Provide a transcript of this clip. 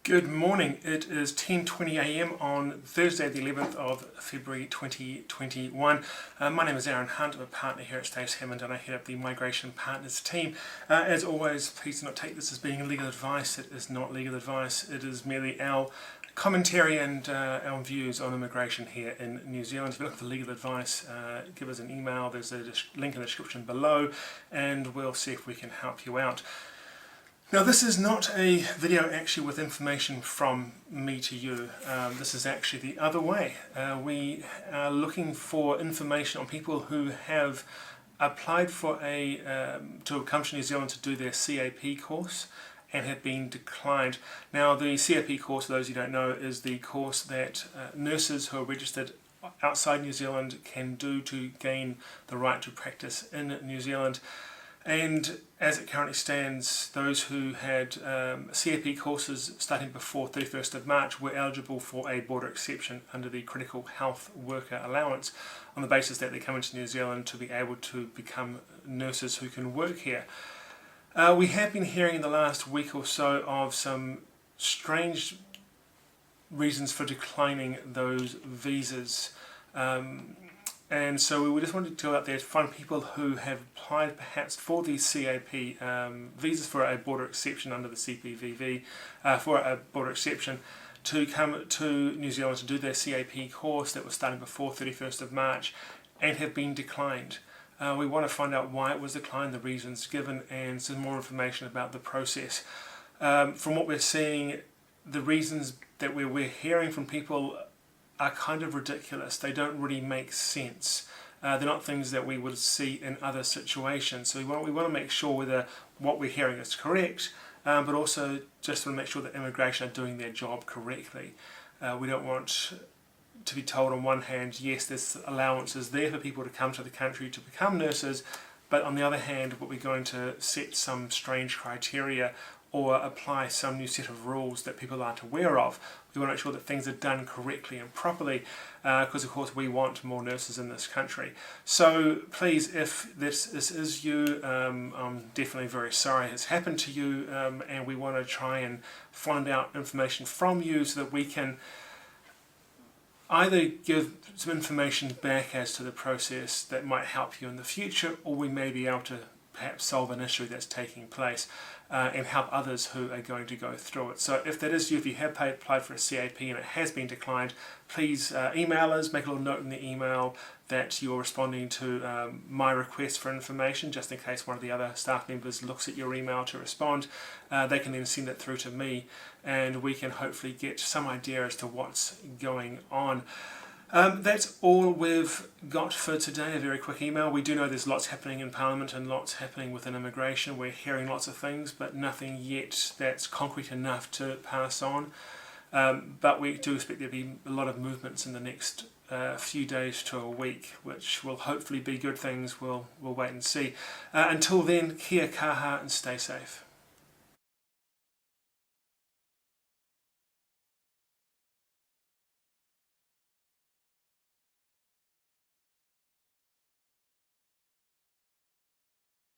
Good morning. It is 10:20 a.m. on Thursday the 11th of February 2021. My name is Arran Hunt. I'm a partner here at Stace Hammond and I head up the Migration Partners team. As always, please do not take this as being legal advice. It is not legal advice. It is merely our commentary and our views on immigration here in New Zealand. If you're looking for legal advice, give us an email. There's a link in the description below and we'll see if we can help you out. Now this is not a video actually with information from me to you. This is actually the other way. We are looking for information on people who have applied for to come to New Zealand to do their CAP course and have been declined. Now the CAP course, for those who don't know, is the course that nurses who are registered outside New Zealand can do to gain the right to practice in New Zealand. And as it currently stands, those who had CAP courses starting before 31st of March were eligible for a border exception under the Critical Health Worker Allowance on the basis that they come into New Zealand to be able to become nurses who can work here. We have been hearing in the last week or so of some strange reasons for declining those visas. And so we just wanted to go out there to find people who have applied perhaps for these CAP visas for a border exception under the CPVV, for a border exception to come to New Zealand to do their CAP course that was starting before 31st of March and have been declined. We want to find out why it was declined, the reasons given, and some more information about the process. From what we're seeing, the reasons that we're hearing from people are kind of ridiculous. They don't really make sense. They're not things that we would see in other situations. So we want to make sure whether what we're hearing is correct, but also just want to make sure that immigration are doing their job correctly. We don't want to be told on one hand, yes, there's allowances there for people to come to the country to become nurses, but on the other hand, we're going to set some strange criteria or apply some new set of rules that people aren't aware of. We want to make sure that things are done correctly and properly, because of course we want more nurses in this country. So please, if this is you, I'm definitely very sorry it's happened to you, and we want to try and find out information from you so that we can either give some information back as to the process that might help you in the future, or we may be able to perhaps solve an issue that's taking place and help others who are going to go through it. So if that is you, if you have applied for a CAP and it has been declined, please email us, make a little note in the email that you're responding to my request for information, just in case one of the other staff members looks at your email to respond. They can then send it through to me and we can hopefully get some idea as to what's going on. That's all we've got for today, a very quick email. We do know there's lots happening in Parliament and lots happening within immigration. We're hearing lots of things, but nothing yet that's concrete enough to pass on. But we do expect there to be a lot of movements in the next few days to a week, which will hopefully be good things. We'll wait and see. Until then, kia kaha and stay safe.